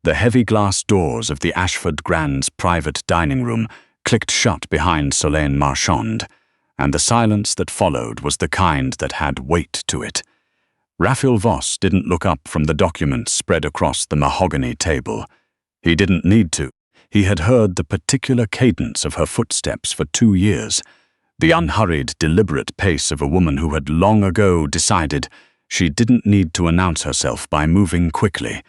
The heavy glass doors of the Ashford Grand's private dining room clicked shut behind Solène Marchand, and the silence that followed was the kind that had weight to it. Raphael Voss didn't look up from the documents spread across the mahogany table. He didn't need to. He had heard the particular cadence of her footsteps for 2 years, the unhurried, deliberate pace of a woman who had long ago decided she didn't need to announce herself by moving quickly.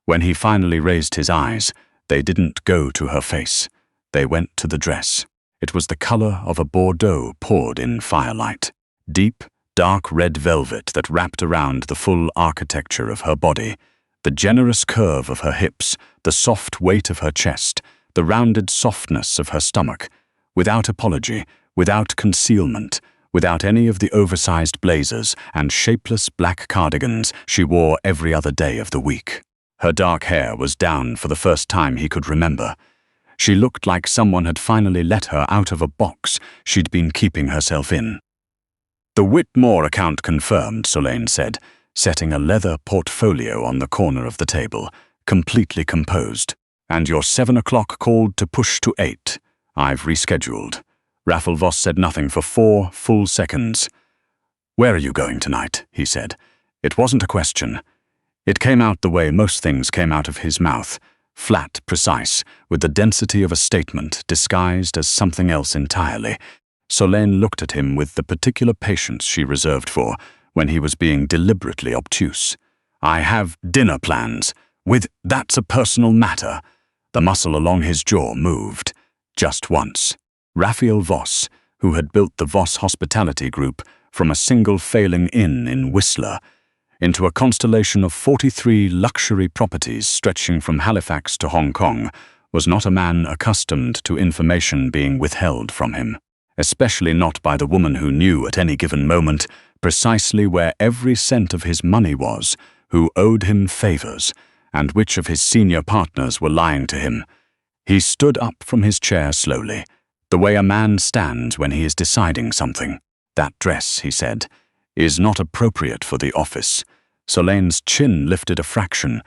When he finally raised his eyes, they didn't go to her face. They went to the dress. It was the color of a Bordeaux poured in firelight. Deep, dark red velvet that wrapped around the full architecture of her body, the generous curve of her hips, the soft weight of her chest, the rounded softness of her stomach. Without apology, without concealment, without any of the oversized blazers and shapeless black cardigans she wore every other day of the week. Her dark hair was down for the first time he could remember. She looked like someone had finally let her out of a box she'd been keeping herself in. "The Whitmore account confirmed," Solène said, setting a leather portfolio on the corner of the table, completely composed. "And your 7 o'clock called to push to 8. I've rescheduled." Raphael Voss said nothing for 4 full seconds. "Where are you going tonight?" he said. It wasn't a question. It came out the way most things came out of his mouth, flat, precise, with the density of a statement disguised as something else entirely. Solène looked at him with the particular patience she reserved for when he was being deliberately obtuse. "I have dinner plans. That's a personal matter." The muscle along his jaw moved. Just once. Raphael Voss, who had built the Voss Hospitality Group from a single failing inn in Whistler into a constellation of 43 luxury properties stretching from Halifax to Hong Kong, was not a man accustomed to information being withheld from him, especially not by the woman who knew at any given moment precisely where every cent of his money was, who owed him favors, and which of his senior partners were lying to him. He stood up from his chair slowly, the way a man stands when he is deciding something. "That dress," he said, "is not appropriate for the office." Solène's chin lifted a fraction.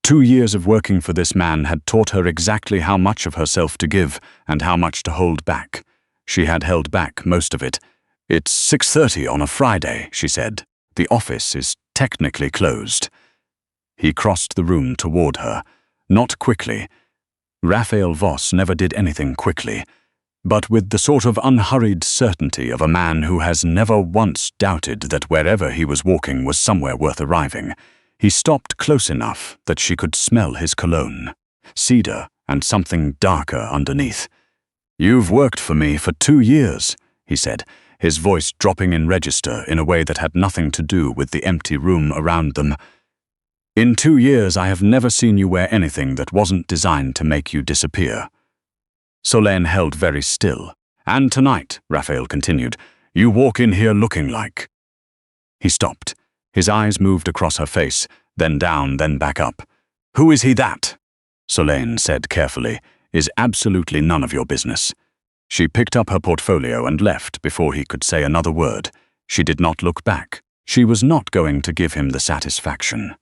2 years of working for this man had taught her exactly how much of herself to give and how much to hold back. She had held back most of it. "It's 6:30 on a Friday," she said. "The office is technically closed." He crossed the room toward her, not quickly. Raphael Voss never did anything quickly, but with the sort of unhurried certainty of a man who has never once doubted that wherever he was walking was somewhere worth arriving. He stopped close enough that she could smell his cologne, cedar and something darker underneath. "You've worked for me for 2 years, he said, his voice dropping in register in a way that had nothing to do with the empty room around them. "In 2 years I have never seen you wear anything that wasn't designed to make you disappear." Solène held very still. "And tonight," Raphael continued, "you walk in here looking like—" He stopped. His eyes moved across her face, then down, then back up. "Who is he that?" Solène said carefully, "Is absolutely none of your business." She picked up her portfolio and left before he could say another word. She did not look back. She was not going to give him the satisfaction.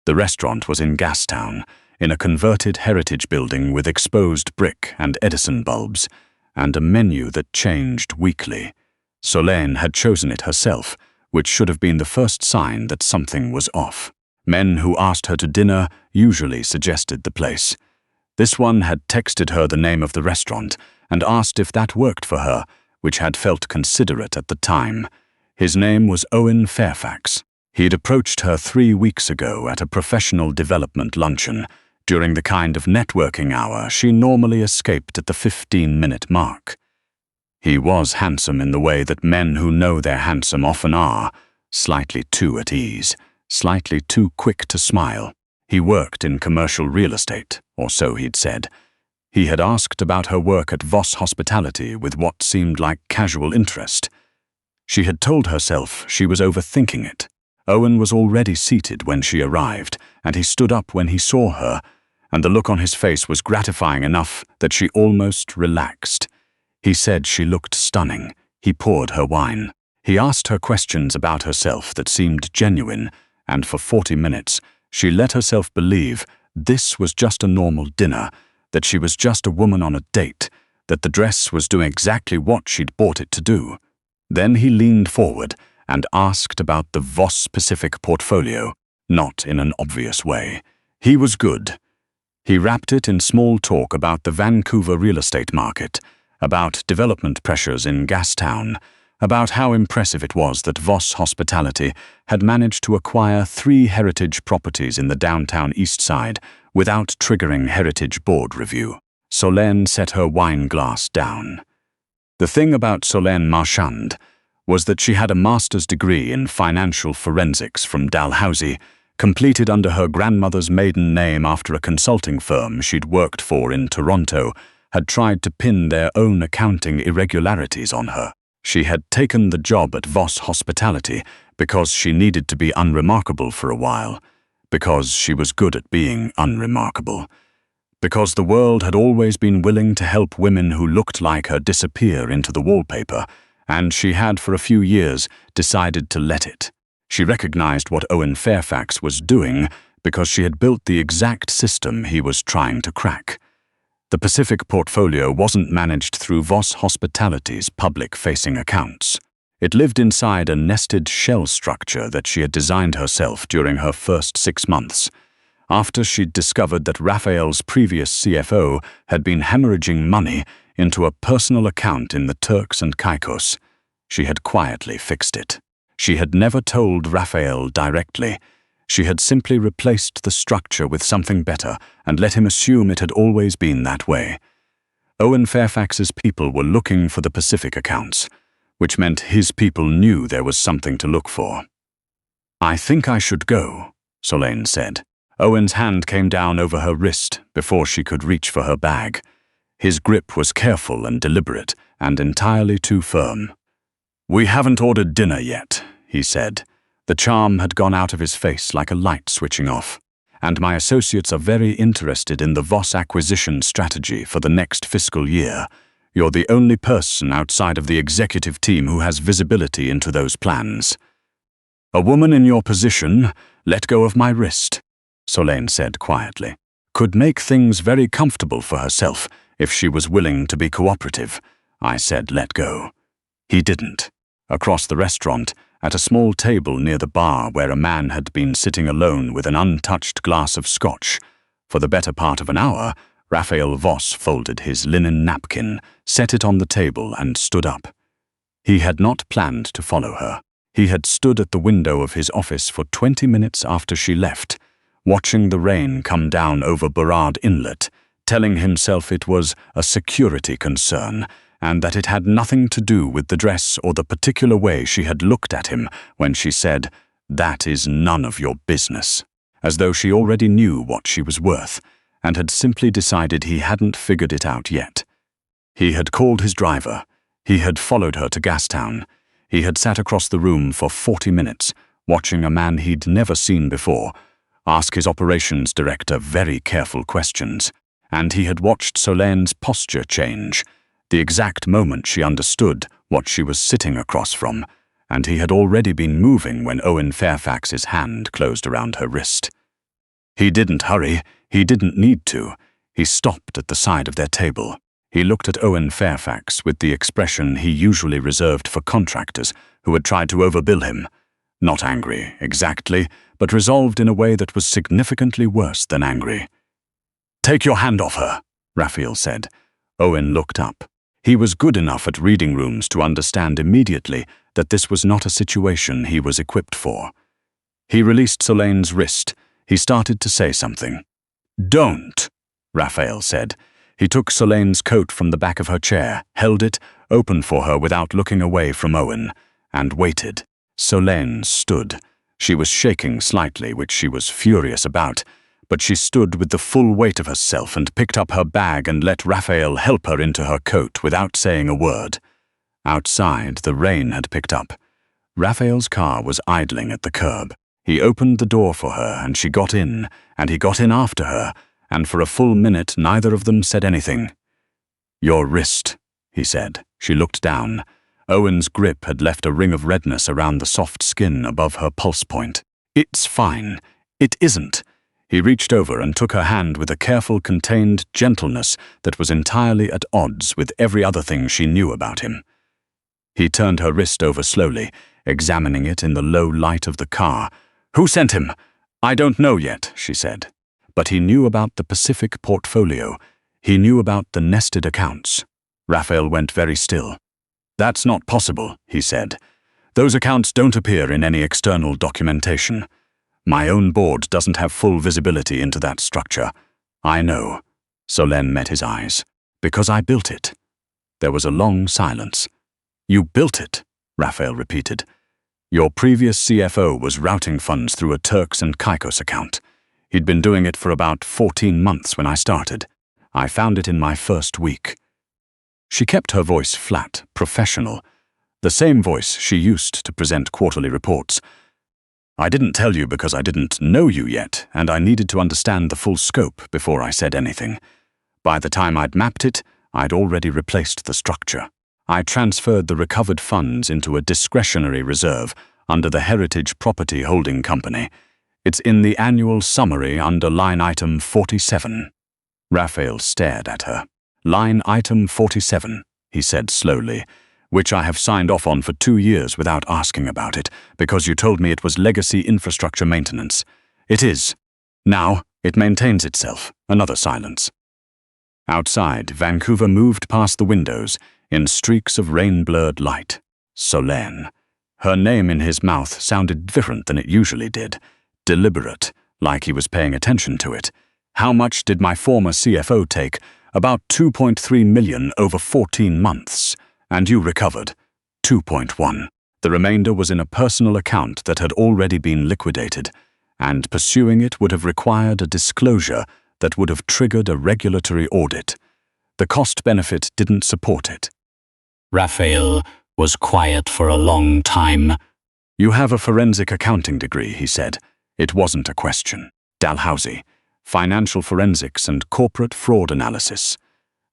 The restaurant was in Gastown, in a converted heritage building with exposed brick and Edison bulbs, and a menu that changed weekly. Solène had chosen it herself, which should have been the first sign that something was off. Men who asked her to dinner usually suggested the place. This one had texted her the name of the restaurant and asked if that worked for her, which had felt considerate at the time. His name was Owen Fairfax. He'd approached her 3 weeks ago at a professional development luncheon, during the kind of networking hour she normally escaped at the 15-minute mark. He was handsome in the way that men who know they're handsome often are, slightly too at ease, slightly too quick to smile. He worked in commercial real estate, or so he'd said. He had asked about her work at Voss Hospitality with what seemed like casual interest. She had told herself she was overthinking it. Owen was already seated when she arrived, and he stood up when he saw her, and the look on his face was gratifying enough that she almost relaxed. He said she looked stunning. He poured her wine. He asked her questions about herself that seemed genuine, and for 40 minutes she let herself believe this was just a normal dinner, that she was just a woman on a date, that the dress was doing exactly what she'd bought it to do. Then he leaned forward and asked about the Voss Pacific portfolio, not in an obvious way. He was good. He wrapped it in small talk about the Vancouver real estate market, about development pressures in Gastown, about how impressive it was that Voss Hospitality had managed to acquire 3 heritage properties in the downtown East Side without triggering Heritage Board review. Solène set her wine glass down. The thing about Solène Marchand was that she had a master's degree in financial forensics from Dalhousie, completed under her grandmother's maiden name after a consulting firm she'd worked for in Toronto had tried to pin their own accounting irregularities on her. She had taken the job at Voss Hospitality because she needed to be unremarkable for a while, because she was good at being unremarkable, because the world had always been willing to help women who looked like her disappear into the wallpaper, and she had for a few years decided to let it. She recognized what Owen Fairfax was doing because she had built the exact system he was trying to crack. The Pacific portfolio wasn't managed through Voss Hospitality's public-facing accounts. It lived inside a nested shell structure that she had designed herself during her first 6 months, after she'd discovered that Raphael's previous CFO had been hemorrhaging money into a personal account in the Turks and Caicos. She had quietly fixed it. She had never told Raphael directly. She had simply replaced the structure with something better and let him assume it had always been that way. Owen Fairfax's people were looking for the Pacific accounts, which meant his people knew there was something to look for. "I think I should go," Solène said. Owen's hand came down over her wrist before she could reach for her bag. His grip was careful and deliberate, and entirely too firm. "We haven't ordered dinner yet," he said. The charm had gone out of his face like a light switching off. "And my associates are very interested in the Voss acquisition strategy for the next fiscal year. You're the only person outside of the executive team who has visibility into those plans." "A woman in your position, let go of my wrist," Solène said quietly, "could make things very comfortable for herself if she was willing to be cooperative." I said let go. He didn't. Across the restaurant, at a small table near the bar where a man had been sitting alone with an untouched glass of scotch, for the better part of an hour, Raphael Voss folded his linen napkin, set it on the table, and stood up. He had not planned to follow her. He had stood at the window of his office for 20 minutes after she left, watching the rain come down over Burrard Inlet, telling himself it was a security concern, and that it had nothing to do with the dress or the particular way she had looked at him when she said, "That is none of your business," as though she already knew what she was worth, and had simply decided he hadn't figured it out yet. He had called his driver. He had followed her to Gastown. He had sat across the room for 40 minutes, watching a man he'd never seen before ask his operations director very careful questions, and he had watched Solène's posture change, the exact moment she understood what she was sitting across from, and he had already been moving when Owen Fairfax's hand closed around her wrist. He didn't hurry. He didn't need to. He stopped at the side of their table. He looked at Owen Fairfax with the expression he usually reserved for contractors who had tried to overbill him. Not angry, exactly, but resolved in a way that was significantly worse than angry. "Take your hand off her," Raphael said. Owen looked up. He was good enough at reading rooms to understand immediately that this was not a situation he was equipped for. He released Solène's wrist. He started to say something. "Don't," Raphael said. He took Solène's coat from the back of her chair, held it open for her without looking away from Owen, and waited. Solène stood. She was shaking slightly, which she was furious about, but she stood with the full weight of herself and picked up her bag and let Raphael help her into her coat without saying a word. Outside, the rain had picked up. Raphael's car was idling at the curb. He opened the door for her, and she got in, and he got in after her, and for a full minute neither of them said anything. "Your wrist," he said. She looked down. Owen's grip had left a ring of redness around the soft skin above her pulse point. "It's fine." "It isn't." He reached over and took her hand with a careful, contained gentleness that was entirely at odds with every other thing she knew about him. He turned her wrist over slowly, examining it in the low light of the car. "Who sent him?" "I don't know yet," she said. But he knew about the Pacific portfolio. He knew about the nested accounts. Raphael went very still. "That's not possible," he said. "Those accounts don't appear in any external documentation. My own board doesn't have full visibility into that structure. I know." Solène met his eyes. "Because I built it." There was a long silence. "You built it," Raphael repeated. "Your previous CFO was routing funds through a Turks and Caicos account. He'd been doing it for about 14 months when I started. I found it in my first week." She kept her voice flat, professional, the same voice she used to present quarterly reports. "I didn't tell you because I didn't know you yet, and I needed to understand the full scope before I said anything. By the time I'd mapped it, I'd already replaced the structure. I transferred the recovered funds into a discretionary reserve under the Heritage Property Holding Company. It's in the annual summary under line item 47. Raphael stared at her. "Line item 47, he said slowly, "which I have signed off on for 2 years without asking about it, because you told me it was legacy infrastructure maintenance. It is. Now, it maintains itself." Another silence. Outside, Vancouver moved past the windows in streaks of rain-blurred light. Solène. Her name in his mouth sounded different than it usually did. Deliberate, like he was paying attention to it. "How much did my former CFO take?" "About 2.3 million over 14 months. And you recovered 2.1. The remainder was in a personal account that had already been liquidated, and pursuing it would have required a disclosure that would have triggered a regulatory audit. The cost-benefit didn't support it." Raphael was quiet for a long time. "You have a forensic accounting degree," he said. It wasn't a question. "Dalhousie. Financial forensics and corporate fraud analysis."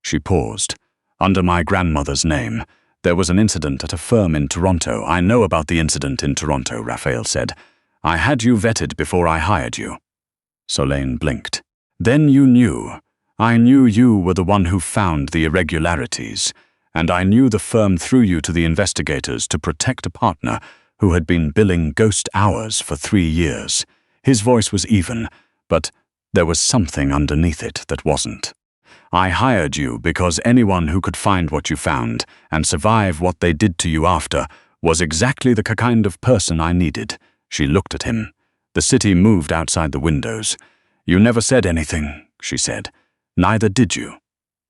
She paused. "Under my grandmother's name. There was an incident at a firm in Toronto." "I know about the incident in Toronto," Raphael said. "I had you vetted before I hired you." Solène blinked. "Then you knew. I knew you were the one who found the irregularities, and I knew the firm threw you to the investigators to protect a partner who had been billing ghost hours for 3 years." His voice was even, but there was something underneath it that wasn't. "I hired you because anyone who could find what you found and survive what they did to you after was exactly the kind of person I needed." She looked at him. The city moved outside the windows. "You never said anything," she said. "Neither did you."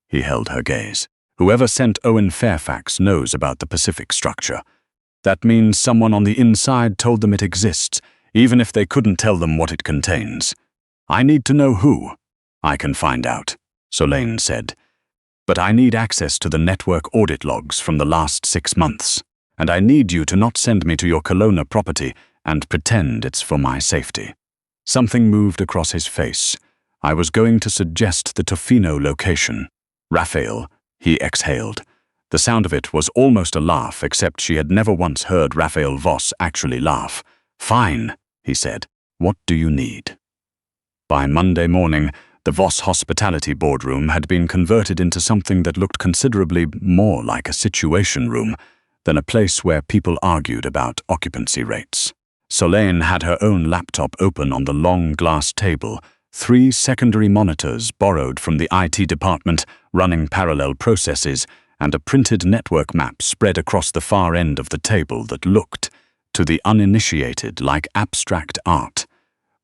He held her gaze. "Whoever sent Owen Fairfax knows about the Pacific structure. That means someone on the inside told them it exists, even if they couldn't tell them what it contains. I need to know who." "I can find out," Solène said. "But I need access to the network audit logs from the last 6 months, and I need you to not send me to your Kelowna property and pretend it's for my safety." Something moved across his face. "I was going to suggest the Tofino location." "Raphael," he exhaled. The sound of it was almost a laugh, except she had never once heard Raphael Voss actually laugh. "Fine," he said. "What do you need?" By Monday morning, the Voss Hospitality boardroom had been converted into something that looked considerably more like a situation room than a place where people argued about occupancy rates. Solène had her own laptop open on the long glass table, 3 secondary monitors borrowed from the IT department running parallel processes, and a printed network map spread across the far end of the table that looked, to the uninitiated, like abstract art.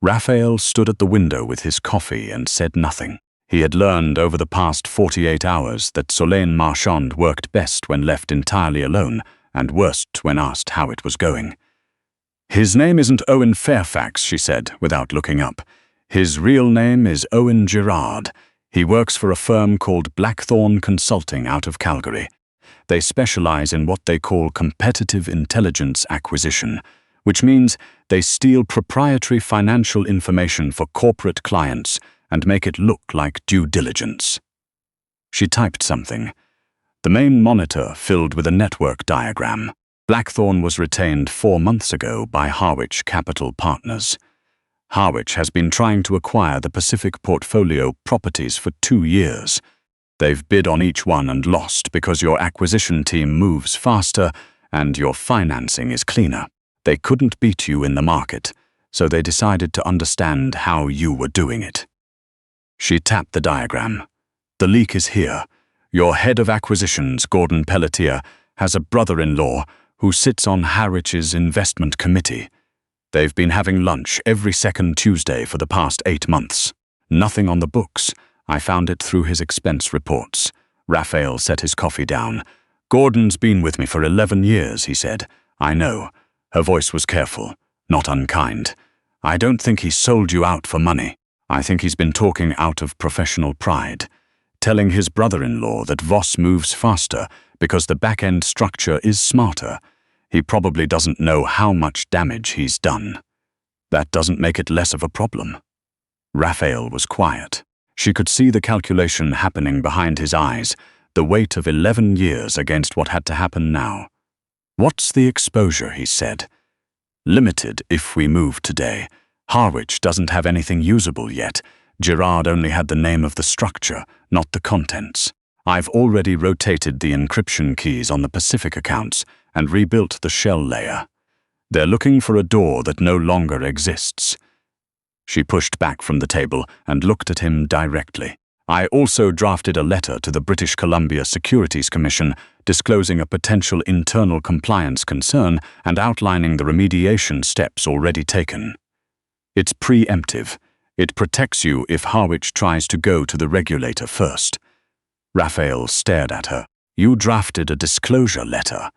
Raphael stood at the window with his coffee and said nothing. He had learned over the past 48 hours that Solène Marchand worked best when left entirely alone, and worst when asked how it was going. "His name isn't Owen Fairfax," she said, without looking up. "His real name is Owen Girard. He works for a firm called Blackthorn Consulting out of Calgary. They specialize in what they call competitive intelligence acquisition, which means they steal proprietary financial information for corporate clients and make it look like due diligence." She typed something. The main monitor filled with a network diagram. Blackthorn was retained 4 months ago by Harwich Capital Partners. Harwich has been trying to acquire the Pacific Portfolio properties for 2 years. They've bid on each one and lost because your acquisition team moves faster and your financing is cleaner. They couldn't beat you in the market, so they decided to understand how you were doing it. She tapped the diagram. The leak is here. Your head of acquisitions, Gordon Pelletier, has a brother-in-law who sits on Harwich's investment committee. They've been having lunch every second Tuesday for the past 8 months. Nothing on the books. I found it through his expense reports. Raphael set his coffee down. Gordon's been with me for 11 years, he said. I know. Her voice was careful, not unkind. I don't think he sold you out for money. I think he's been talking out of professional pride, telling his brother-in-law that Voss moves faster because the back-end structure is smarter. He probably doesn't know how much damage he's done. That doesn't make it less of a problem. Raphael was quiet. She could see the calculation happening behind his eyes, the weight of 11 years against what had to happen now. What's the exposure, he said. Limited if we move today. Harwich doesn't have anything usable yet. Gerard only had the name of the structure, not the contents. I've already rotated the encryption keys on the Pacific accounts and rebuilt the shell layer. They're looking for a door that no longer exists. She pushed back from the table and looked at him directly. I also drafted a letter to the British Columbia Securities Commission disclosing a potential internal compliance concern and outlining the remediation steps already taken. It's preemptive. It protects you if Harwich tries to go to the regulator first. Raphael stared at her. You drafted a disclosure letter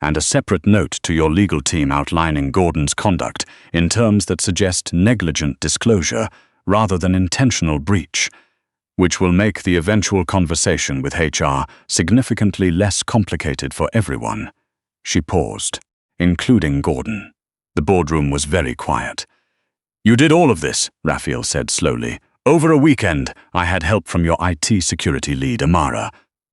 and a separate note to your legal team outlining Gordon's conduct in terms that suggest negligent disclosure rather than intentional breach, which will make the eventual conversation with HR significantly less complicated for everyone. She paused, including Gordon. The boardroom was very quiet. You did all of this, Raphael said slowly. Over a weekend, I had help from your IT security lead, Amara.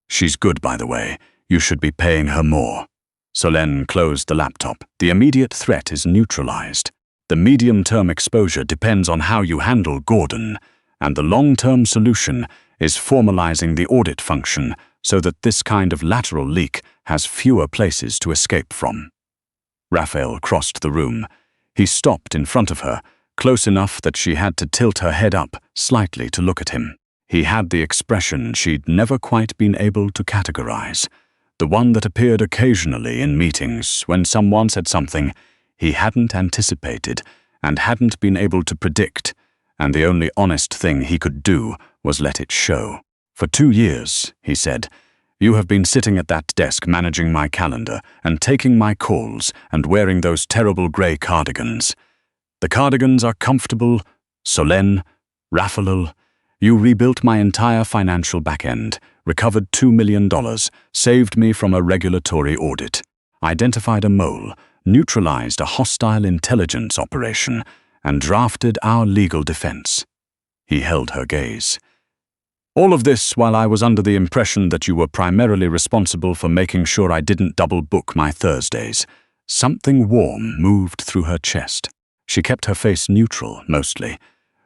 She's good, by the way. You should be paying her more. Solène closed the laptop. The immediate threat is neutralized. The medium-term exposure depends on how you handle Gordon, and the long-term solution is formalizing the audit function so that this kind of lateral leak has fewer places to escape from. Raphael crossed the room. He stopped in front of her, close enough that she had to tilt her head up slightly to look at him. He had the expression she'd never quite been able to categorize, the one that appeared occasionally in meetings when someone said something he hadn't anticipated and hadn't been able to predict, and the only honest thing he could do was let it show. For 2 years, he said, you have been sitting at that desk managing my calendar and taking my calls and wearing those terrible grey cardigans. The cardigans are comfortable, Solène, Raphael. You rebuilt my entire financial back-end, recovered $2 million, saved me from a regulatory audit, identified a mole, neutralized a hostile intelligence operation, and drafted our legal defense. He held her gaze. All of this while I was under the impression that you were primarily responsible for making sure I didn't double-book my Thursdays. Something warm moved through her chest. She kept her face neutral, mostly.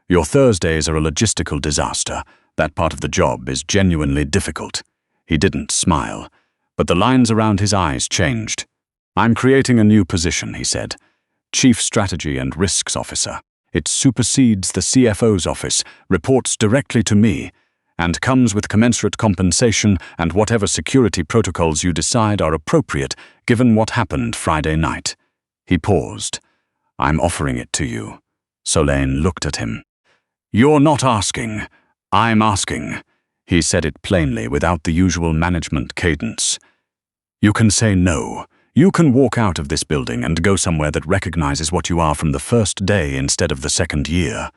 Your Thursdays are a logistical disaster. That part of the job is genuinely difficult. He didn't smile, but the lines around his eyes changed. I'm creating a new position, he said. Chief Strategy and Risks Officer. It supersedes the CFO's office, reports directly to me, and comes with commensurate compensation and whatever security protocols you decide are appropriate given what happened Friday night. He paused. I'm offering it to you. Solène looked at him. You're not asking. I'm asking. He said it plainly without the usual management cadence. You can say no. You can walk out of this building and go somewhere that recognizes what you are from the first day instead of the second year.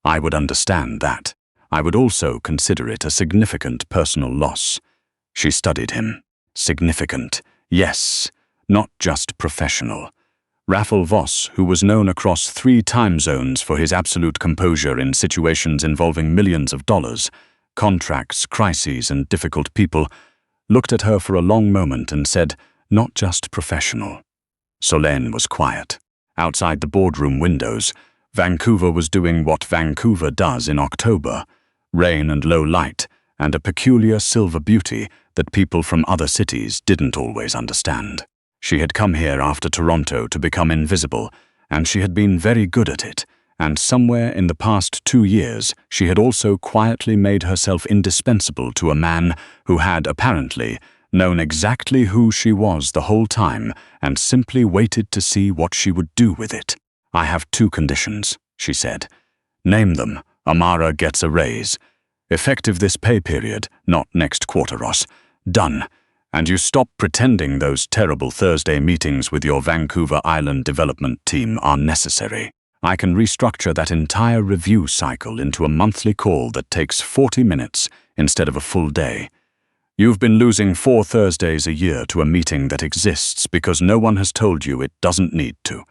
I would understand that. I would also consider it a significant personal loss. She studied him. Significant. Yes, not just professional. Raphael Voss, who was known across 3 time zones for his absolute composure in situations involving millions of dollars, contracts, crises, and difficult people, looked at her for a long moment and said, not just professional. Solène was quiet. Outside the boardroom windows, Vancouver was doing what Vancouver does in October: rain and low light, and a peculiar silver beauty that people from other cities didn't always understand. She had come here after Toronto to become invisible, and she had been very good at it, and somewhere in the past 2 years she had also quietly made herself indispensable to a man who had, apparently, known exactly who she was the whole time and simply waited to see what she would do with it. "I have 2 conditions," she said. "Name them. Amara gets a raise. Effective this pay period, not next quarter, Ross. Done. And you stop pretending those terrible Thursday meetings with your Vancouver Island development team are necessary. I can restructure that entire review cycle into a monthly call that takes 40 minutes instead of a full day. You've been losing 4 Thursdays a year to a meeting that exists because no one has told you it doesn't need to."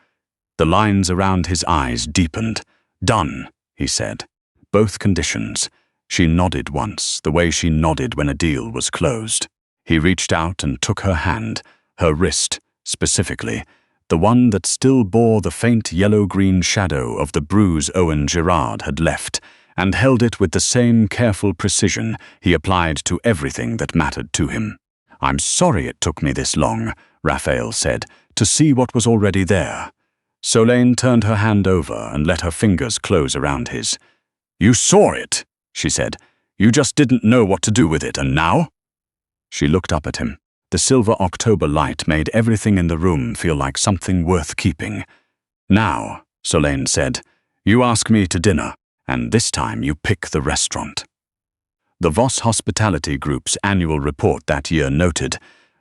The lines around his eyes deepened. "Done," he said. Both conditions. She nodded once, the way she nodded when a deal was closed. He reached out and took her hand, her wrist, specifically, the one that still bore the faint yellow-green shadow of the bruise Owen Girard had left, and held it with the same careful precision he applied to everything that mattered to him. "I'm sorry it took me this long," Raphael said, "to see what was already there." Solane turned her hand over and let her fingers close around his. "You saw it," she said. "You just didn't know what to do with it, and now?" She looked up at him. The silver October light made everything in the room feel like something worth keeping. "Now," Solane said, "you ask me to dinner, and this time you pick the restaurant." The Voss Hospitality Group's annual report that year noted,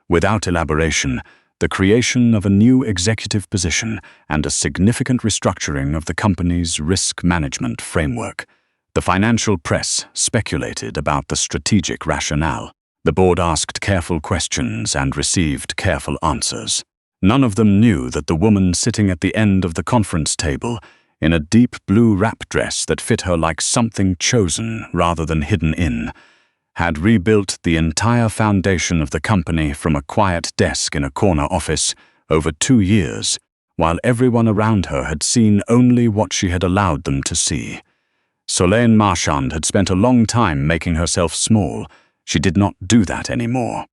without elaboration, the creation of a new executive position and a significant restructuring of the company's risk management framework. The financial press speculated about the strategic rationale. The board asked careful questions and received careful answers. None of them knew that the woman sitting at the end of the conference table, in a deep blue wrap dress that fit her like something chosen rather than hidden in, had rebuilt the entire foundation of the company from a quiet desk in a corner office over 2 years, while everyone around her had seen only what she had allowed them to see. Solane Marchand had spent a long time making herself small. She did not do that anymore.